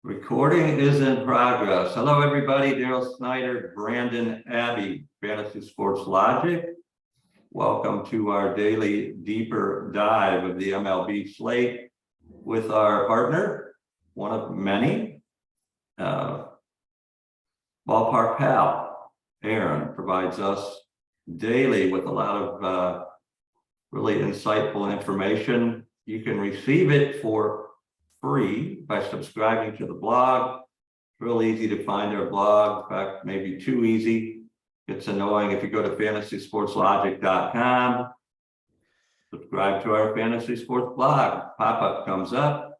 Recording is in progress. Hello, everybody. Daryl Snyder, Brandon Abbey, Fantasy Sports Logic. Welcome to our daily deeper dive of the MLB slate with our partner, one of many, Ballpark Pal. Aaron provides us daily with a lot of really insightful information. You can receive it for free by subscribing to the blog. It's real easy to find our blog. In fact, maybe too easy. It's annoying. If you go to fantasysportslogic.com, subscribe to our fantasy sports blog, pop-up comes up,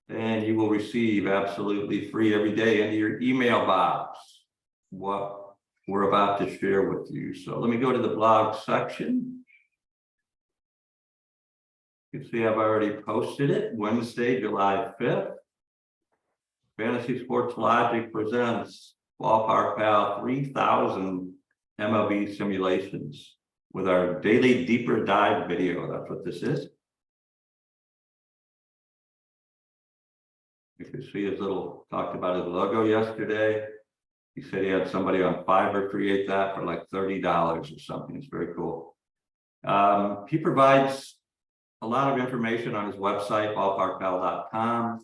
and you will receive absolutely free every day into your email box what we're about to share with you. So let me go to the blog section. You can see I've already posted it, Wednesday, July 5th. Fantasy Sports Logic presents Ballpark Pal 3000 MLB simulations with our daily deeper dive video. That's what this is. You can see his little, talked about his logo yesterday. He said he had somebody on Fiverr create that for like $30 or something. It's very cool. He provides a lot of information on his website, ballparkpal.com,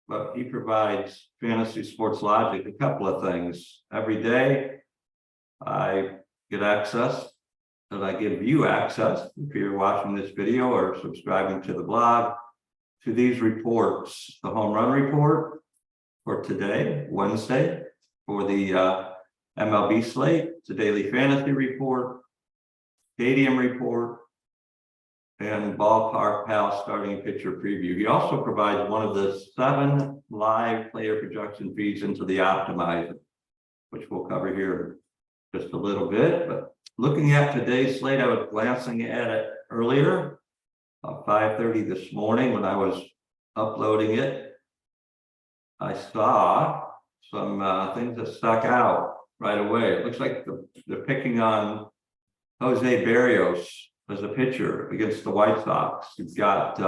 but he provides Fantasy Sports Logic a couple of things. Every day, I get access, and I give you access, if you're watching this video or subscribing to the blog, to these reports. The home run report for today, Wednesday, for the MLB slate, the daily fantasy report, stadium report, and Ballpark Pal starting pitcher preview. He also provides one of the 7 live player projection feeds into the optimizer, which we'll cover here in just a little bit. But looking at today's slate, I was glancing at it earlier, 5:30 this morning when I was uploading it. I saw some things that stuck out right away. It looks like they're picking on Jose Barrios as a pitcher against the White Sox. You've got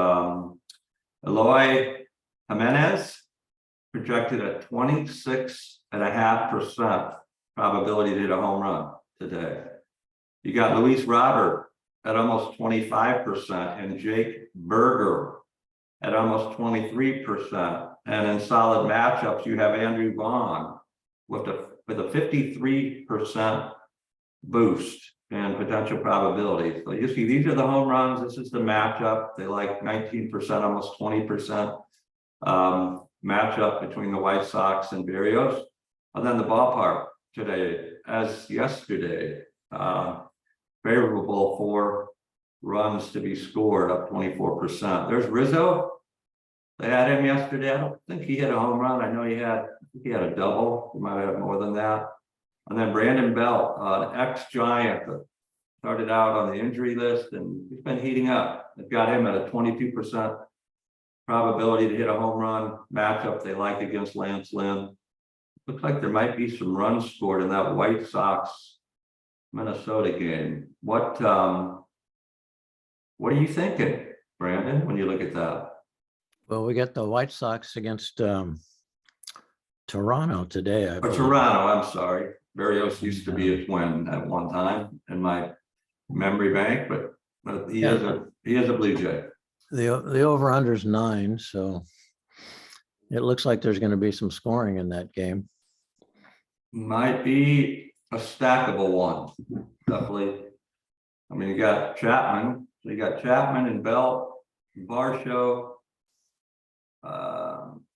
Eloy Jimenez projected at 26.5% probability to hit a home run today. You got Luis Robert at almost 25% and Jake Berger at almost 23%. And in solid matchups, you have Andrew Vaughn with a 53% boost and potential probability. So you see, these are the home runs. This is the matchup. They like 19%, almost 20% matchup between the White Sox and Barrios. And then the ballpark today, as yesterday, favorable for runs to be scored, up 24%. There's Rizzo. They had him yesterday. I don't think he hit a home run. I know he had a double. He might have more than that. And then Brandon Belt, an ex-Giant that started out on the injury list, and he's been heating up. They've got him at a 22% probability to hit a home run matchup they like against Lance Lynn. Looks like there might be some runs scored in that White Sox Minnesota game. What are you thinking, Brandon, when you look at that? Well, we got the White Sox against Toronto today. Or Toronto, I'm sorry. Barrios used to be a Twin at one time in my memory bank, but he is a Blue Jay. The over-under is 9, so it looks like there's going to be some scoring in that game. Might be a stackable one, definitely. I mean, you got Chapman, so you got Chapman and Belt, Varsho,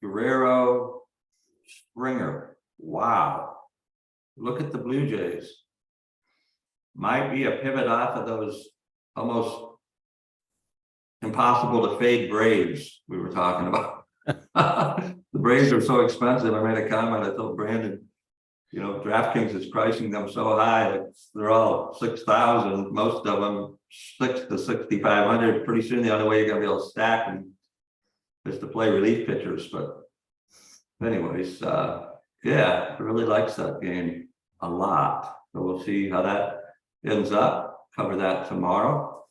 Guerrero, Springer. Wow. Look at the Blue Jays. Might be a pivot off of those almost impossible to fade Braves we were talking about. The Braves are so expensive. I made a comment. I told Brandon, you know, DraftKings is pricing them so high. They're all 6,000. Most of them 6 to 6,500. Pretty soon, the only way you're going to be able to stack them is to play relief pitchers. But anyways, yeah, really likes that game a lot. So we'll see how that ends up. Cover that tomorrow.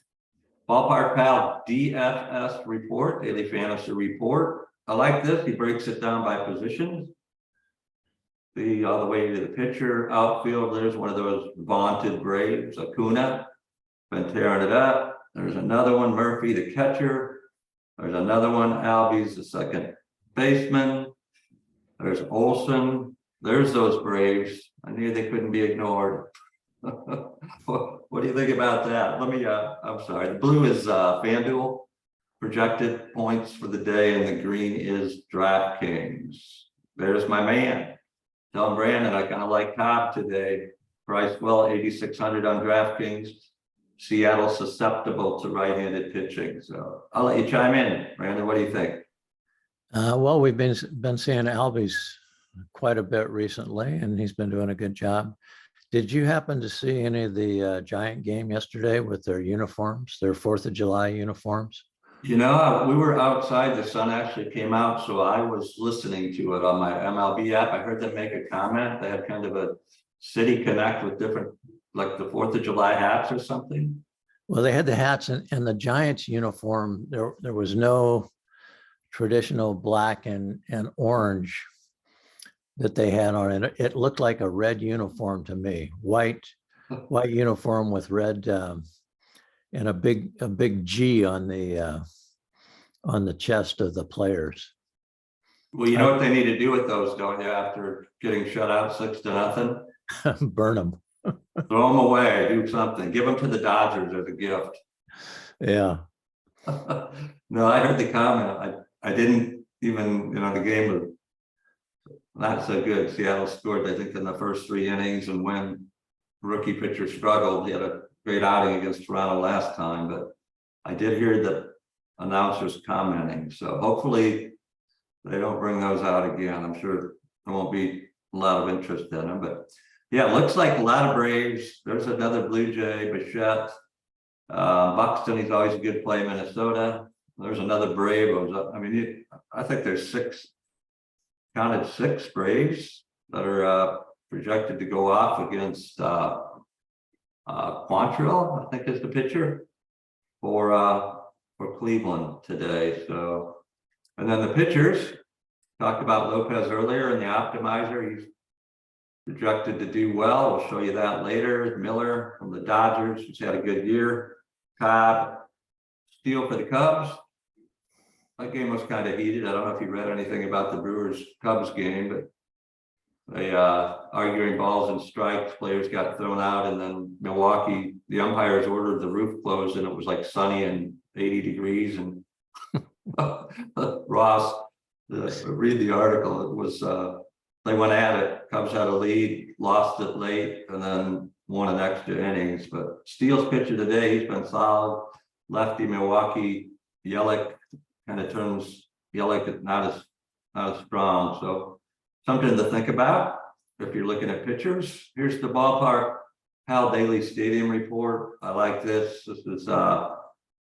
Ballpark Pal DFS report, daily fantasy report. I like this. He breaks it down by positions. All the way to the pitcher, outfield. There's one of those vaunted Braves, Acuna, been tearing it up. There's another one, Murphy, the catcher. There's another one, Albies, the second baseman. There's Olson. There's those Braves. I knew they couldn't be ignored. What do you think about that? I'm sorry. The blue is FanDuel projected points for the day, and the green is DraftKings. There's my man. Tell Brandon I kind of like Cobb today. Price well, 8,600 on DraftKings. Seattle susceptible to right-handed pitching. So I'll let you chime in. Brandon, what do you think? Well, we've been seeing Albies quite a bit recently, and he's been doing a good job. Did you happen to see any of the Giant game yesterday with their uniforms, their 4th of July uniforms? You know, we were outside, the sun actually came out, so I was listening to it on my MLB app. I heard them make a comment. They had kind of a city connect with different, like the 4th of July hats or something. Well, they had the hats and the Giants uniform. There was no traditional black and orange that they had on it. It looked like a red uniform to me, white uniform with red and a big G on the chest of the players. Well, you know what they need to do with those, don't you? After getting shut out 6-0, Burn them. throw them away, do something, give them to the Dodgers as a gift. Yeah. No, I heard the comment. I didn't even, the game was not so good. Seattle scored, I think, in the first 3 innings, and when rookie pitcher struggled, he had a great outing against Toronto last time, but I did hear the announcers commenting. So hopefully they don't bring those out again. I'm sure there won't be a lot of interest in them, but yeah, it looks like a lot of Braves. There's another Blue Jay, Bichette. Buxton, he's always a good play, Minnesota. There's another Brave. I mean, I think there's 6 Braves that are projected to go off against Quantrill, I think is the pitcher for Cleveland today. So, and then the pitchers, talked about Lopez earlier in the optimizer. He's projected to do well. We'll show you that later. Miller from the Dodgers, who's had a good year. Cobb, Steele for the Cubs. That game was kind of heated. I don't know if you read anything about the Brewers-Cubs game, but they arguing balls and strikes, players got thrown out, and then Milwaukee, the umpires ordered the roof closed, and it was like sunny and 80 degrees. And Ross, read the article. It was they went at it. Cubs had a lead, lost it late, and then won an extra innings. But Steele's pitcher today, he's been solid. Lefty Milwaukee, Yelich kind of turns Yelich not as strong. So something to think about if you're looking at pitchers. Here's the Ballpark Pal Daily Stadium Report. I like this. This is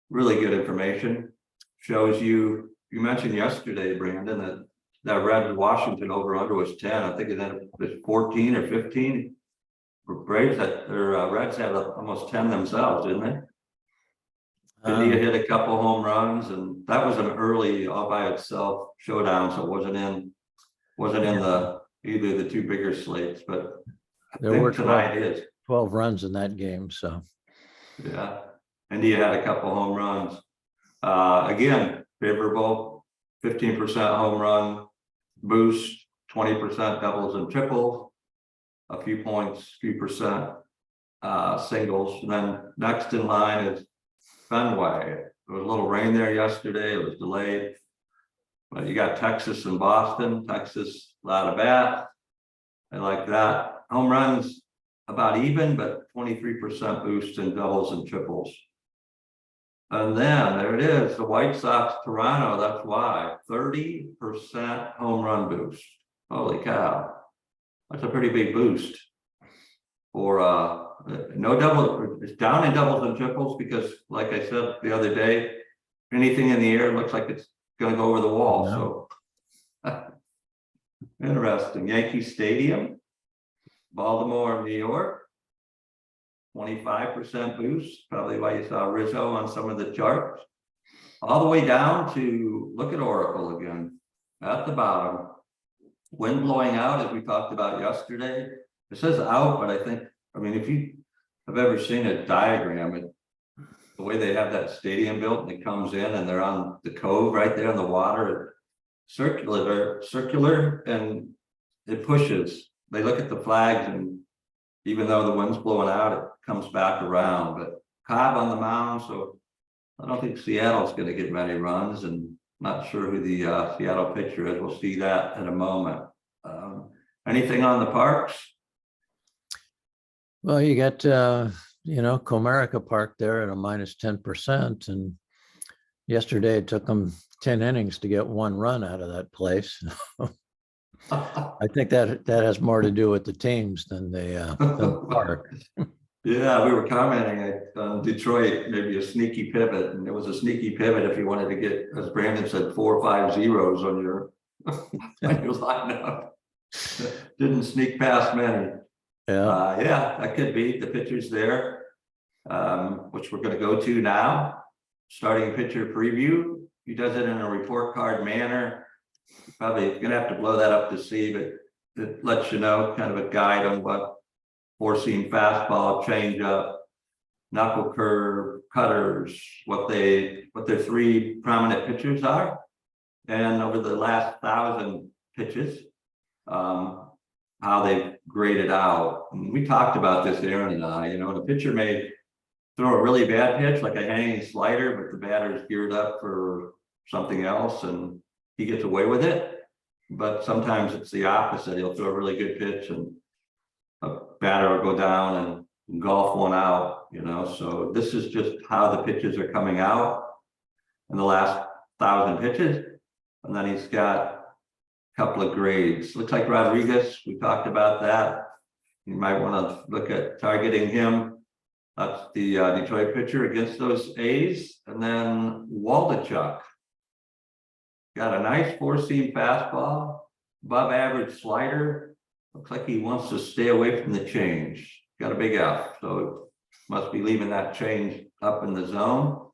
really good information. Shows you mentioned yesterday, Brandon, that Red Washington over-under was 10. I think it was 14 or 15. Braves Reds had almost 10 themselves, didn't they? India hit a couple home runs, and that was an early all by itself showdown, so it wasn't in either the 2 bigger slates, but There were tonight is 12 runs in that game. So yeah, India had a couple home runs. Again, favorable, 15% home run boost, 20% doubles and triples, a few points, few percent singles. And then next in line is Fenway. There was a little rain there yesterday. It was delayed. But you got Texas and Boston. Texas, a lot of bats. I like that. Home runs about even, but 23% boost in doubles and triples. And then there it is, the White Sox, Toronto. That's why 30% home run boost. Holy cow. That's a pretty big boost for no double. It's down in doubles and triples because, like I said the other day, anything in the air looks like it's going to go over the wall. No. So interesting. Yankee Stadium, Baltimore, New York. 25% boost, probably why you saw Rizzo on some of the charts. All the way down to, look at Oracle again, at the bottom. Wind blowing out, as we talked about yesterday. It says out, but I mean, if you have ever seen a diagram, the way they have that stadium built and it comes in and they're on the cove right there in the water, circular, and it pushes. They look at the flags, and even though the wind's blowing out, it comes back around. But Cobb on the mound, so I don't think Seattle's going to get many runs, and not sure who the Seattle pitcher is. We'll see that in a moment. Anything on the parks? Well, you got, Comerica Park there at a minus 10%. And yesterday it took them 10 innings to get one run out of that place. I think that has more to do with the teams than the park. Yeah, we were commenting on Detroit, maybe a sneaky pivot, and it was a sneaky pivot if you wanted to get, as Brandon said, 4 or 5 zeros on your lineup. Didn't sneak past many. Yeah, that could be the pitchers there, which we're going to go to now. Starting pitcher preview. He does it in a report card manner. Probably going to have to blow that up to see, but it lets you know kind of a guide on what four-seam fastball, changeup, knuckle curve, cutters, what their 3 prominent pitchers are, and over the last 1,000 pitches, how they've graded out. And we talked about this, Aaron and I. The pitcher may throw a really bad pitch, like a hanging slider, but the batter's geared up for something else, and he gets away with it. But sometimes it's the opposite. He'll throw a really good pitch, and a batter will go down and golf one out. So this is just how the pitches are coming out in the last 1,000 pitches, and then he's got couple of grades. Looks like Rodriguez, we talked about that. You might want to look at targeting him. That's the Detroit pitcher against those A's. And then Waldachuk. Got a nice 4-seam fastball, above average slider. Looks like he wants to stay away from the change. Got a big F, so must be leaving that change up in the zone.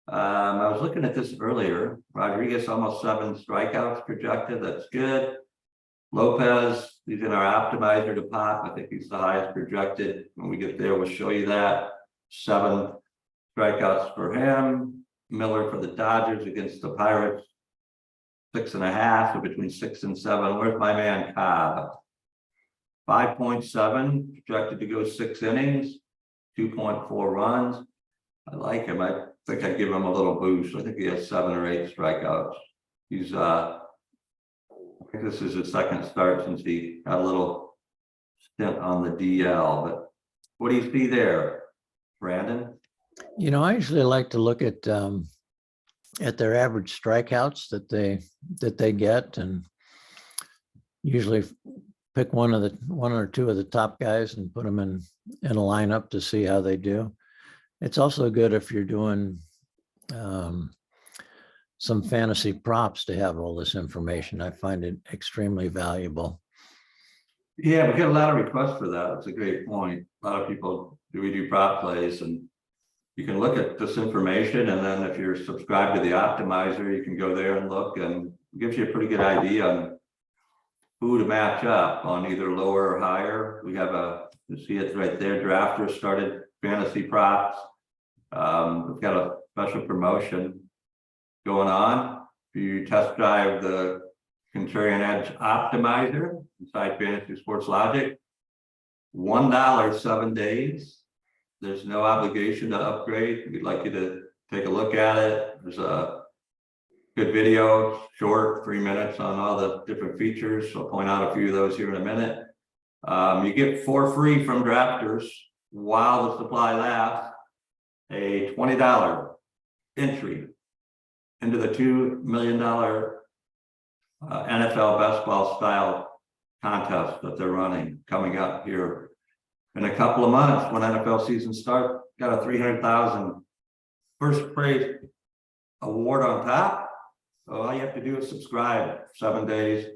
I was looking at this earlier. Rodriguez almost 7 strikeouts projected. That's good. Lopez, he's in our optimizer to pop. I think he's the highest projected. When we get there, we'll show you that. 7 strikeouts for him. Miller for the Dodgers against the Pirates. 6.5, so between 6 and 7. Where's my man Cobb? 5.7, projected to go 6 innings, 2.4 runs. I like him. I think I'd give him a little boost. I think he has 7 or 8 strikeouts. He's I think this is his second start since he had a little stint on the DL. But what do you see there, Brandon? I usually like to look at their average strikeouts that they get, and usually pick one or two of the top guys and put them in a lineup to see how they do. It's also good if you're doing some fantasy props to have all this information. I find it extremely valuable. Yeah, we get a lot of requests for that. It's a great point. A lot of people do prop plays, and you can look at this information, and then if you're subscribed to the optimizer, you can go there and look, and it gives you a pretty good idea on who to match up on, either lower or higher. We have you see it right there, drafters started fantasy props. We've got a special promotion going on. If you test drive the Contrarian Edge Optimizer inside Fantasy Sports Logic, $1, 7 days. There's no obligation to upgrade. We'd like you to take a look at it. There's a good video, short, 3 minutes, on all the different features. So I'll point out a few of those here in a minute. You get for free from drafters while the supply lasts a $20 entry into the $2 million NFL best ball style contest that they're running coming up here in a couple of months when NFL season starts. Got a $300,000 first prize award on top. So all you have to do is subscribe. 7 days,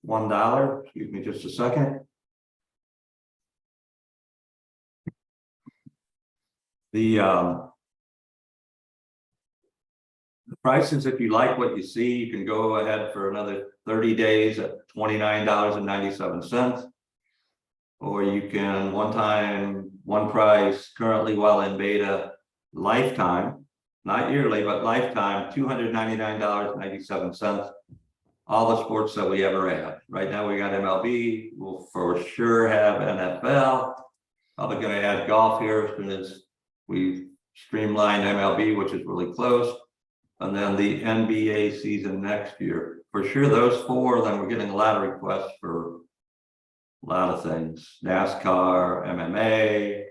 $1. Excuse me just a second. The prices, if you like what you see, you can go ahead for another 30 days at $29.97. Or you can one time, one price, currently while in beta, lifetime, not yearly, but lifetime, $299.97. All the sports that we ever had. Right now we got MLB, we'll for sure have NFL. Probably gonna add golf here as soon as we streamlined MLB, which is really close. And then the NBA season next year. For sure, those four, then we're getting a lot of requests for a lot of things. NASCAR, MMA,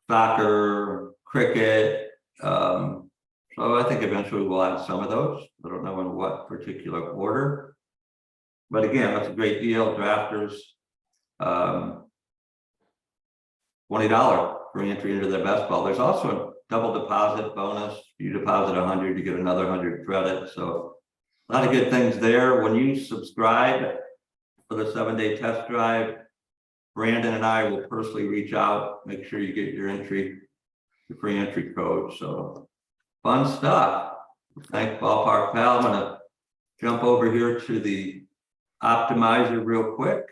soccer, cricket. So I think eventually we'll add some of those. I don't know in what particular order. But again, that's a great deal. Drafters, $20 for entry into their best ball. There's also a double deposit bonus. You deposit 100, you get another 100 credit. So a lot of good things there. When you subscribe for the 7-day test drive, Brandon and I will personally reach out, make sure you get your entry, your free entry code. So fun stuff. Thanks, Ballpark Pal. I'm gonna jump over here to the optimizer real quick,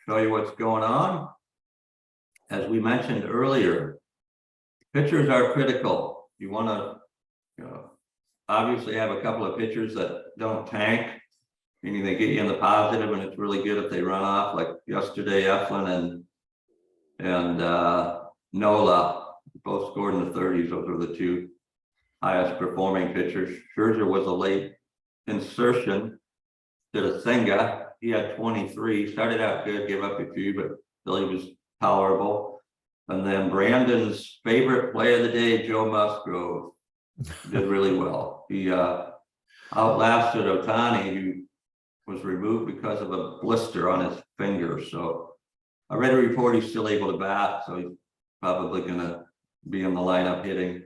show you what's going on. As we mentioned earlier, pitchers are critical. You want to, obviously have a couple of pitchers that don't tank, meaning they get you in the positive, and it's really good if they run off. Like yesterday, Eflin and Nola both scored in the 30s. Those were the two highest performing pitchers. Scherzer was a late insertion to the Senga. He had 23, started out good, gave up a few, but Billy was tolerable. And then Brandon's favorite play of the day, Joe Musgrove, did really well. He outlasted Ohtani, who was removed because of a blister on his finger. So I read a report he's still able to bat, so he's probably going to be in the lineup hitting,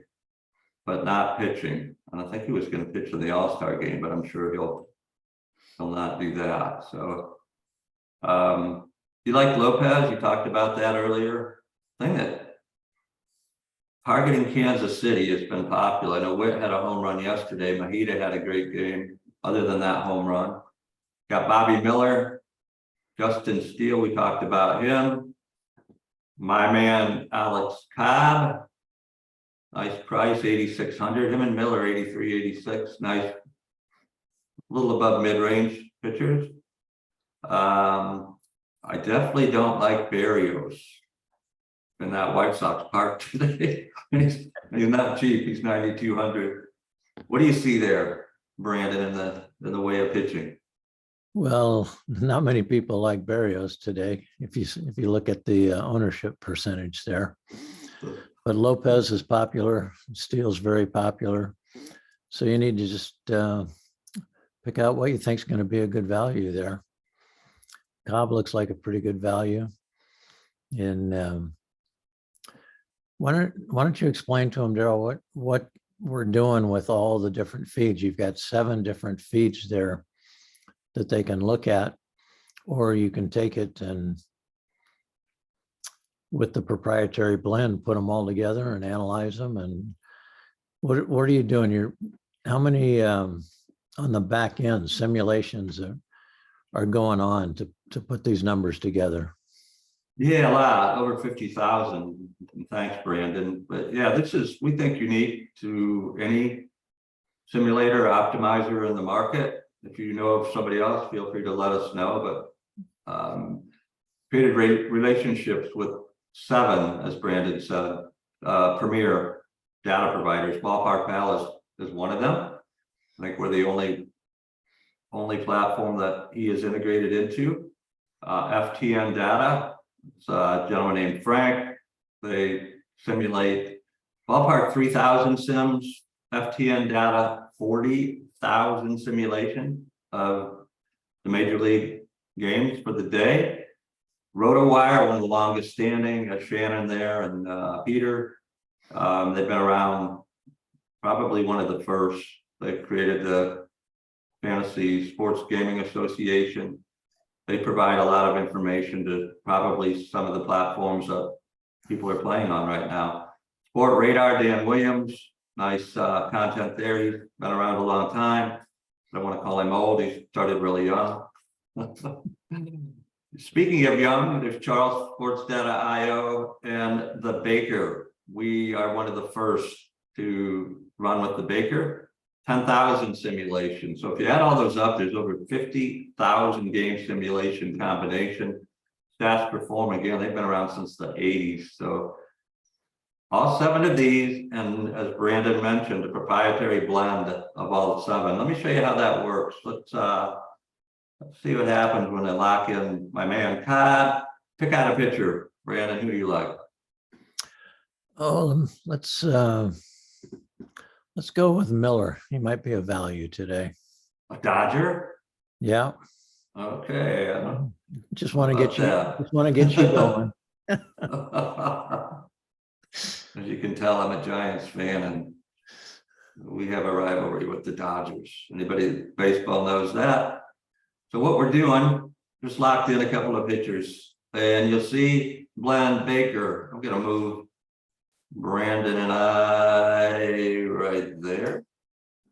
but not pitching. And I think he was going to pitch in the All-Star game, but I'm sure he'll not do that. So you like Lopez? You talked about that earlier. Thing that targeting Kansas City has been popular. I know Witt had a home run yesterday. Mahita had a great game. Other than that home run, got Bobby Miller, Justin Steele. We talked about him. My man Alex Cobb, nice price, 8,600. Him and Miller, 83, 86. Nice, a little above mid-range pitchers. I definitely don't like Berrios in that White Sox park today. he's not cheap. He's 9,200. What do you see there, Brandon, in the way of pitching? Well, not many people like Berrios today. If you look at the ownership percentage there, but Lopez is popular. Steele's very popular. So you need to just pick out what you think is going to be a good value there. Cobb looks like a pretty good value. And why don't you explain to him, Daryl, what we're doing with all the different feeds? You've got 7 different feeds there that they can look at, or you can take it and with the proprietary blend, put them all together and analyze them. And what are you doing? How many on the back end simulations are going on to put these numbers together? Yeah, a lot, over 50,000. Thanks, Brandon. But yeah, this is, we think, unique to any simulator or optimizer in the market. If you know of somebody else, feel free to let us know. But created relationships with 7, as Brandon said, premier data providers. Ballpark Pal is one of them. I think we're the only platform that he is integrated into. FTN Data. It's a gentleman named Frank. They simulate Ballpark 3,000 sims, FTN Data 40,000 simulation of the major league games for the day. RotoWire, one of the longest standing, Shannon there and Peter. They've been around, probably one of the first. They created the Fantasy Sports Gaming Association. They provide a lot of information to probably some of the platforms that people are playing on right now. Sport Radar, Dan Williams, nice content there. He's been around a long time. I don't want to call him old. He started really young. Speaking of young, there's Charles, Sports Data IO, and the Baker. We are one of the first to run with the Baker. 10,000 simulations. So if you add all those up, there's over 50,000 game simulation combination. Stats Perform, again, they've been around since the 80s. So all 7 of these, and as Brandon mentioned, a proprietary blend of all 7. Let me show you how that works. Let's see what happens when I lock in my man Todd. Pick out a picture. Brandon, who do you like? Oh, let's go with Miller. He might be a value today. A Dodger? Yeah. Okay. Just want to get you. that? Just want to get you going. As you can tell, I'm a Giants fan, and we have a rivalry with the Dodgers. Anybody baseball knows that. So what we're doing, just locked in a couple of pictures, and you'll see Glenn Baker. I'm gonna move Brandon and I right there,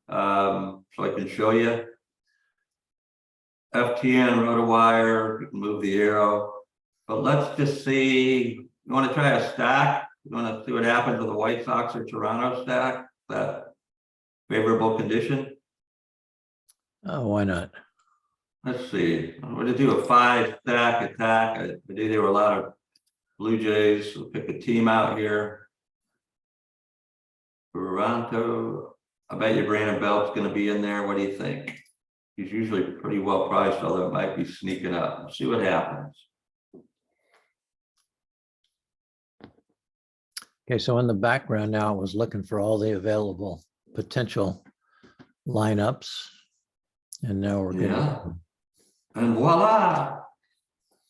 so I can show you. FTN, RotoWire, you can move the arrow, but let's just see. You want to try a stack? You want to see what happens with the White Sox or Toronto stack? That favorable condition? Oh, why not? Let's see. I'm going to do a 5-stack attack. I knew there were a lot of Blue Jays. We'll pick a team out here. Toronto. I bet you Brandon Belt's going to be in there. What do you think? He's usually pretty well priced, although it might be sneaking up. We'll see what happens. Okay, so in the background now, I was looking for all the available potential lineups, and now we're getting. Yeah. And voila,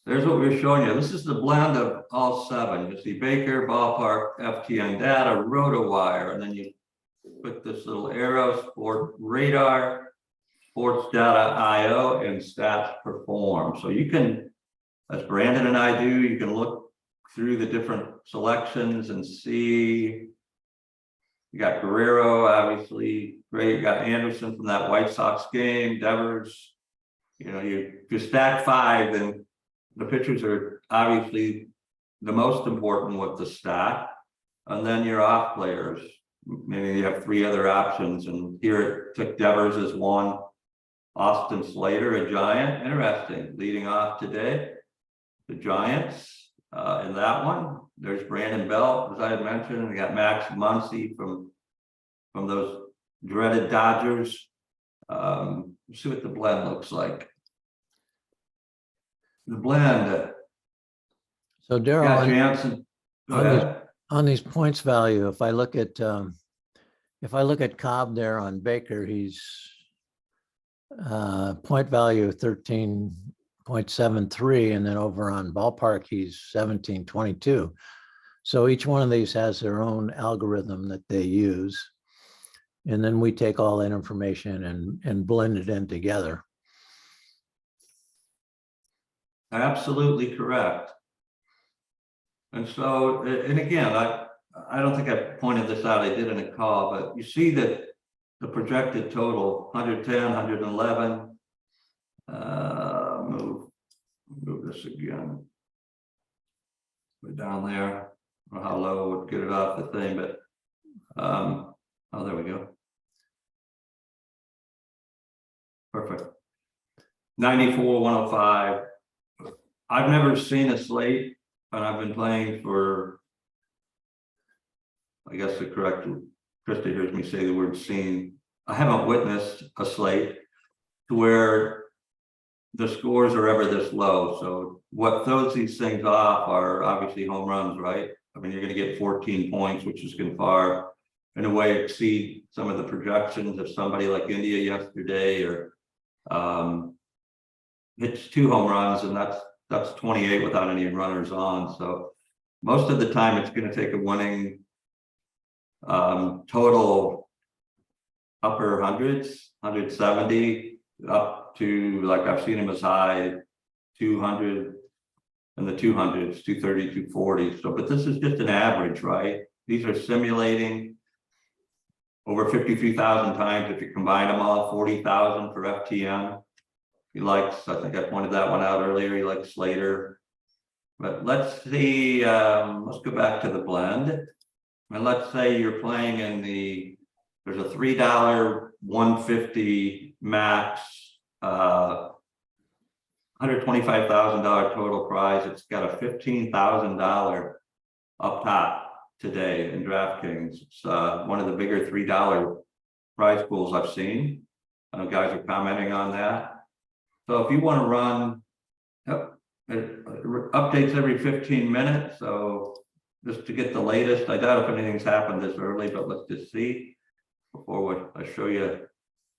there's what we're showing you. This is the blend of all 7. You see Baker, Ballpark, FTN Data, RotoWire, and then you put this little arrow, Sport Radar, Sports Data IO, and Stats Perform. So you can, as Brandon and I do, you can look through the different selections and see. You got Guerrero, obviously great. You got Anderson from that White Sox game, Devers. You know, if you stack 5, then the pitchers are obviously the most important with the stack. And then your off players, maybe you have 3 other options. And here it took Devers as 1. Austin Slater, a Giant. Interesting. Leading off today, the Giants. In that one, there's Brandon Belt, as I had mentioned. We got Max Muncy from those dreaded Dodgers. Let's see what the blend looks like. The blend. So Daryl, Got Jansen. Go ahead. on these points value, if I look at Cobb there on Baker, he's point value of 13.73, and then over on Ballpark, he's 17.22. So each one of these has their own algorithm that they use. And then we take all that information and blend it in together. Absolutely correct. And so, and again, I don't think I pointed this out, I did in a call, but you see that the projected total, 110, 111, move this again. Put down there, I don't know how low would get it off the thing, but, oh, there we go. Perfect. 94, 105. I've never seen a slate, and I've been playing for, I guess the correct, Krista hears me say the word seen. I haven't witnessed a slate to where the scores are ever this low. So what throws these things off are obviously home runs, right? I mean, you're going to get 14 points, which is going to far, in a way, exceed some of the projections of somebody like India yesterday, or hits 2 home runs, and that's 28 without any runners on. So most of the time it's going to take a winning total upper hundreds, 170 up to, like I've seen him as high 200, in the 200s, 230, 240. So, but this is just an average, right? These are simulating over 53,000 times if you combine them all, 40,000 for FTM. He likes, I think I pointed that one out earlier, he likes Slater. But let's see, let's go back to the blend. And let's say you're playing in there's a $3 150 max, $125,000 total prize. It's got a $15,000 up top today in DraftKings. It's one of the bigger $3 prize pools I've seen. I know guys are commenting on that. So if you want to run, it updates every 15 minutes. So just to get the latest, I doubt if anything's happened this early, but let's just see before I show you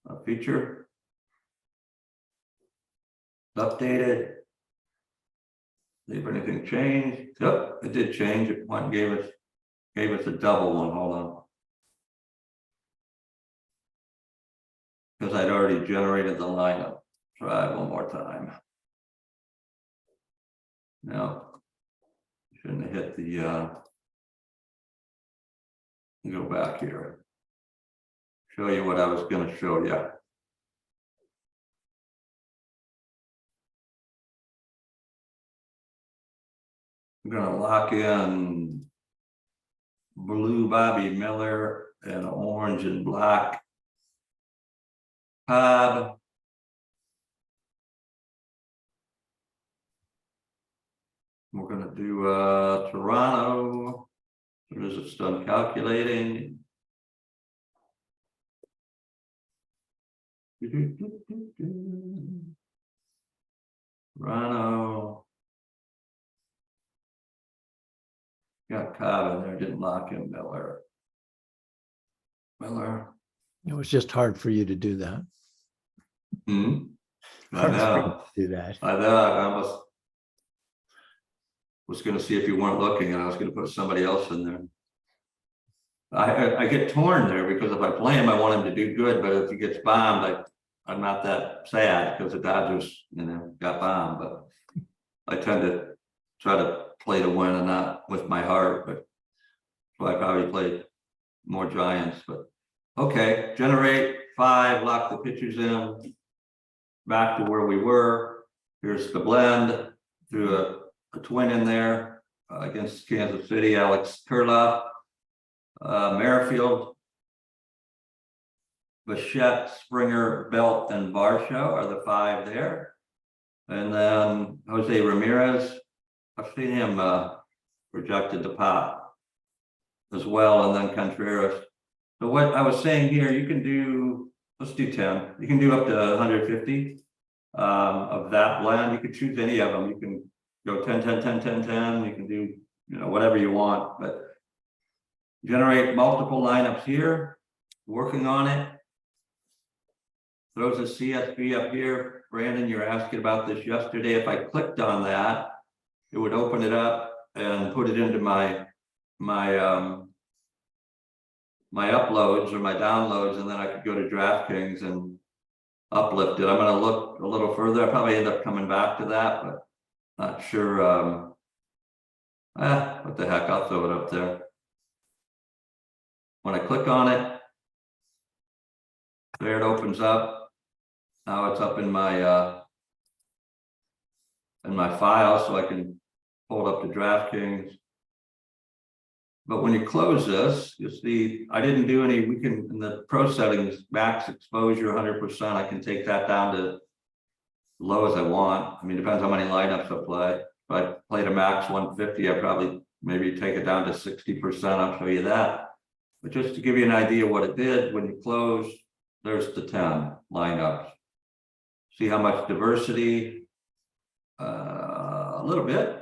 a feature. Updated. See if anything changed. Yep, it did change. It went and gave us a double one. Hold on. Because I'd already generated the lineup. Try one more time. No, shouldn't have hit the go back here. Show you what I was going to show you. I'm going to lock in blue Bobby Miller and orange and black Cobb. We're going to do Toronto. As soon as it's done calculating. Toronto. Got Cobb in there, didn't lock in Miller. It was just hard for you to do that. I Hard for you know. to do that. I know. I almost was going to see if you weren't looking, and I was going to put somebody else in there. I get torn there because if I play him, I want him to do good. But if he gets bombed, I'm not that sad because the Dodgers, got bombed. But I tend to try to play to win and not with my heart. But so I probably played more Giants. But okay, generate 5, lock the pitchers in. Back to where we were. Here's the blend. Threw a twin in there against Kansas City. Alex Kurloff, Merrifield, Bichette, Springer, Belt, and Varsho are the 5 there. And then Jose Ramirez, I've seen him projected to pop as well, and then Contreras. So what I was saying here, you can do, let's do 10. You can do up to 150 of that blend. You can choose any of them. You can go 10, 10, 10, 10, 10. You can do, whatever you want, but generate multiple lineups here, working on it. Throws a CSV up here. Brandon, you were asking about this yesterday. If I clicked on that, it would open it up and put it into my uploads or my downloads, and then I could go to DraftKings and uplift it. I'm going to look a little further. I probably end up coming back to that, but not sure. What the heck? I'll throw it up there. When I click on it, there it opens up. Now it's up in my file, so I can pull it up to DraftKings. But when you close this, you'll see I didn't do any. We can, in the pro settings, max exposure 100%. I can take that down to low as I want. I mean, depends how many lineups I play. If I played a max 150, I probably maybe take it down to 60%. I'll show you that. But just to give you an idea what it did, when you close, there's the 10 lineups. See how much diversity? A little bit.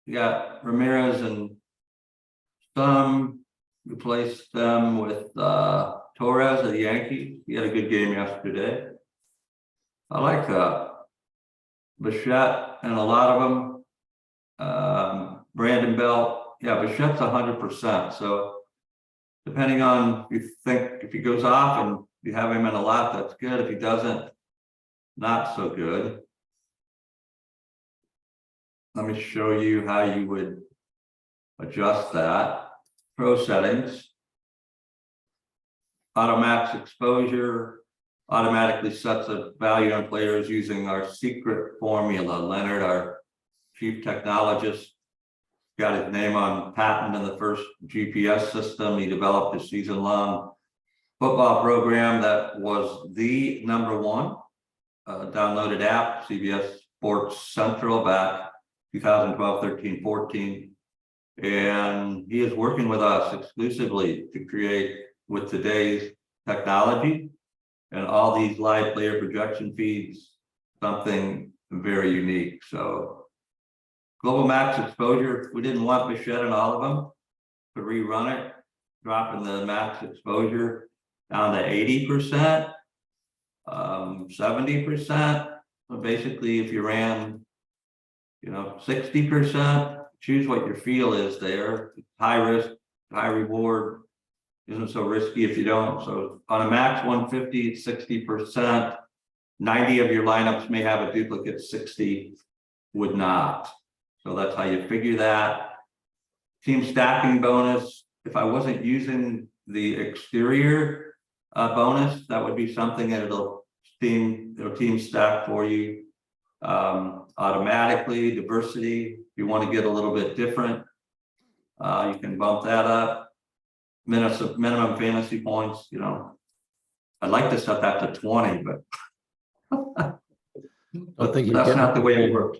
You got Ramirez and Stum. Replaced them with Torres of the Yankees. He had a good game yesterday. I like that. Bichette and a lot of them. Brandon Belt. Yeah, Bichette's 100%. So depending on if he goes off and you have him in a lot, that's good. If he doesn't, not so good. let me show you how you would adjust that. Pro settings. Auto max exposure automatically sets a value on players using our secret formula. Leonard, our chief technologist, got his name on patent in the first GPS system. He developed a season-long football program that was the #1 downloaded app, CBS Sports Central, back 2012, 13, 14. And he is working with us exclusively to create, with today's technology and all these live player projection feeds, something very unique. So global max exposure, we didn't want Bichette in all of them to rerun it, dropping the max exposure down to 80%, 70%. So basically, if you ran, 60%, choose what your feel is there. High risk, high reward, isn't so risky if you don't. So on a max 150, it's 60%. 90 of your lineups may have a duplicate, 60 would not. So that's how you figure that. Team stacking bonus. If I wasn't using the exterior bonus, that would be something that it'll team stack for you automatically. Diversity, if you want to get a little bit different, you can bump that up. Minimum fantasy points, I'd like to set that to 20, but that's not the way it works.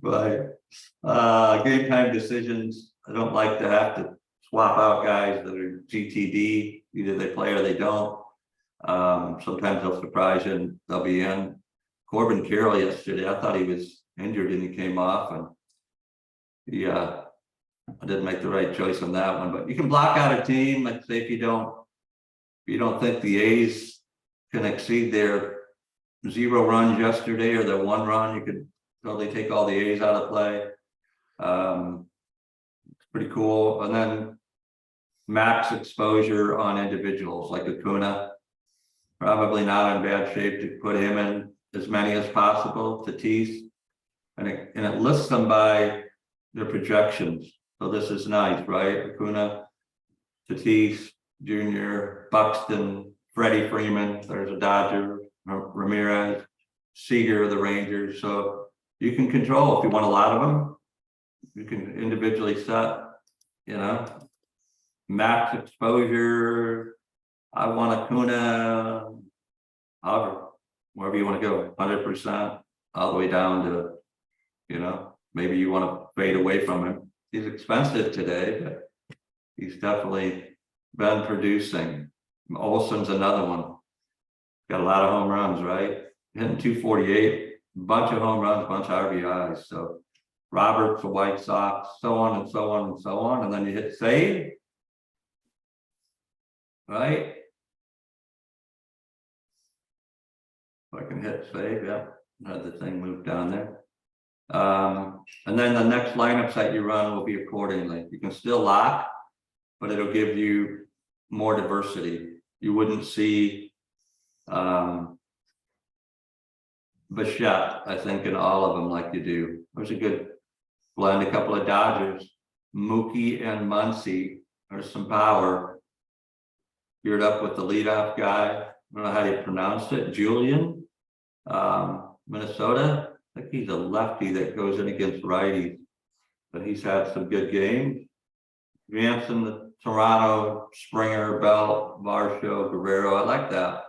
But game time decisions, I don't like to have to swap out guys that are GTD. Either they play or they don't. Sometimes they'll surprise you and they'll be in. Corbin Carroll yesterday, I thought he was injured and he came off, and I didn't make the right choice on that one. But you can block out a team. Like, say if you don't think the A's can exceed their 0 runs yesterday or their 1 run, you could totally take all the A's out of play. It's pretty cool. And then max exposure on individuals like Acuna, probably not in bad shape to put him in as many as possible. Tatis, and it lists them by their projections. So this is nice, right? Acuna, Tatis, Jr., Buxton, Freddie Freeman, there's a Dodger, Ramirez, Seager, the Rangers. So you can control if you want a lot of them. You can individually set, max exposure. I want Acuna, however, wherever you want to go, 100%, all the way down to, maybe you want to fade away from him. He's expensive today, but he's definitely been producing. Olson's another one. Got a lot of home runs, right? Hitting 248, bunch of home runs, bunch of RBIs. So Roberts, the White Sox, so on and so on and so on. And then you hit save, right? If I can hit save, yeah. Had the thing moved down there. And then the next lineups that you run will be accordingly. You can still lock, but it'll give you more diversity. You wouldn't see Bichette, I think, in all of them like you do. There's a good blend, a couple of Dodgers, Mookie and Muncy. There's some power. Geared up with the leadoff guy. I don't know how you pronounce it. Julian, Minnesota. I think he's a lefty that goes in against righties, but he's had some good games. Jansen, the Toronto, Springer, Bell, Varsho, Guerrero. I like that.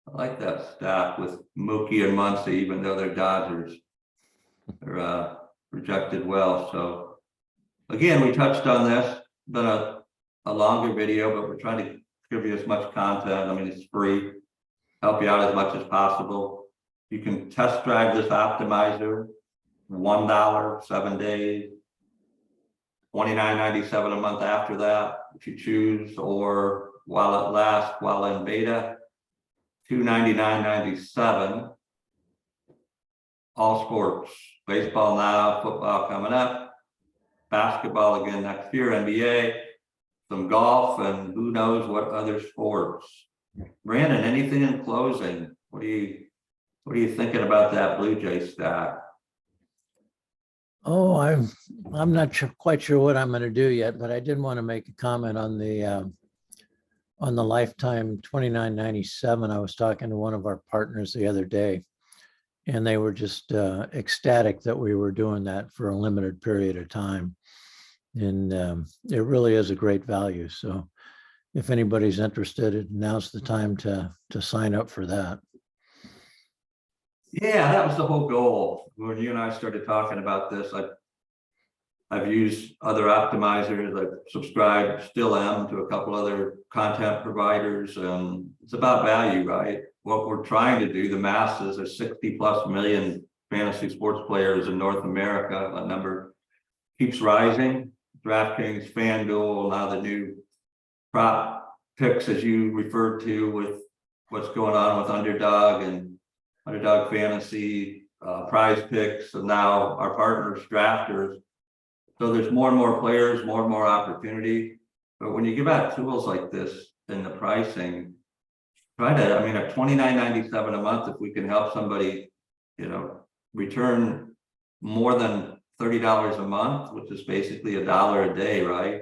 I like that stack with Mookie and Muncy, even though they're Dodgers. They're projected well. So again, we touched on this. Been a longer video, but we're trying to give you as much content. I mean, it's free. Help you out as much as possible. You can test drive this optimizer, $1, 7 days, $29.97 a month after that, if you choose, or while it lasts, while in beta, $299.97. All sports, baseball now, football coming up, basketball again next year, NBA, some golf, and who knows what other sports. Brandon, anything in closing? What are you thinking about that Blue Jay stack? Oh, I'm not quite sure what I'm going to do yet, but I did want to make a comment on the lifetime 2997. I was talking to one of our partners the other day, and they were just ecstatic that we were doing that for a limited period of time. And it really is a great value. So if anybody's interested, now's the time to sign up for that. Yeah, that was the whole goal. When you and I started talking about this, I've used other optimizers. I've subscribed, still am, to a couple other content providers. It's about value, right? What we're trying to do, the masses, there's 60+ million fantasy sports players in North America. That number keeps rising. DraftKings, FanDuel, now the new prop picks, as you referred to, with what's going on with Underdog and Underdog Fantasy, Prize Picks, and now our partners, drafters. So there's more and more players, more and more opportunity. But when you give out tools like this and the pricing, try to, I mean, at $29.97 a month, if we can help somebody, return more than $30 a month, which is basically $1 a day, right?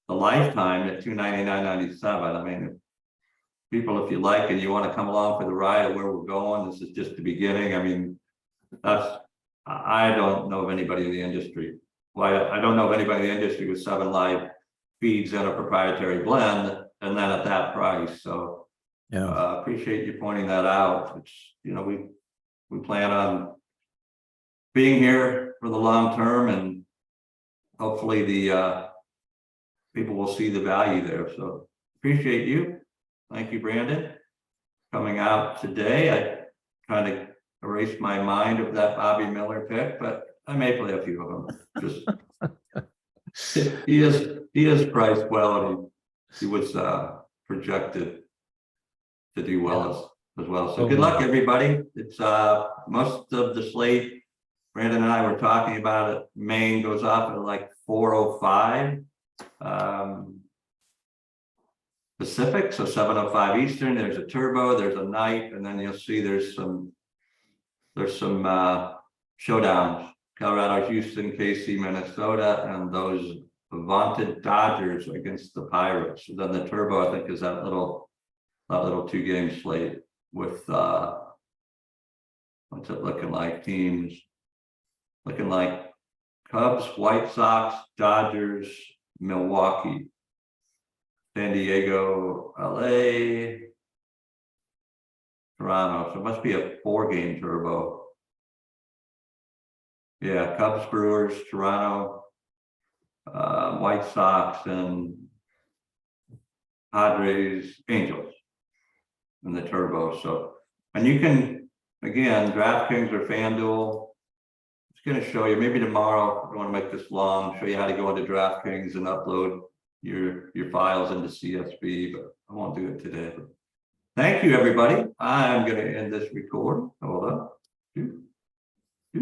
The lifetime at $299.97. I mean, people, if you like and you want to come along for the ride of where we're going, this is just the beginning. I mean, I don't know of anybody in the industry. Well, I don't know of anybody in the industry with 7 live feeds and a proprietary blend, and then at that price. So yeah, appreciate you pointing that out. It's, we plan on being here for the long term, and hopefully the people will see the value there. So appreciate you. Thank you, Brandon, coming out today. I kind of erased my mind of that Bobby Miller pick, but I may play a few of them. Just he is priced well, and he was projected to do well as well. So good luck, everybody. It's most of the slate. Brandon and I were talking about it. Maine goes off at like 4:05 Pacific, so 7:05 Eastern. There's a turbo, there's a night, and then you'll see there's some showdowns. Colorado, Houston, KC, Minnesota, and those vaunted Dodgers against the Pirates. So then the turbo, I think, is that little 2-game slate with what's it looking like? Teams looking like Cubs, White Sox, Dodgers, Milwaukee, San Diego, LA, Toronto. So it must be a 4-game turbo. Yeah, Cubs, Brewers, Toronto, White Sox, and Padres, Angels in the turbo. So, and you can, again, DraftKings or FanDuel, it's going to show you, maybe tomorrow, I don't want to make this long, show you how to go into DraftKings and upload your files into CSV, but I won't do it today. Thank you, everybody. I'm going to end this recording. Hold on.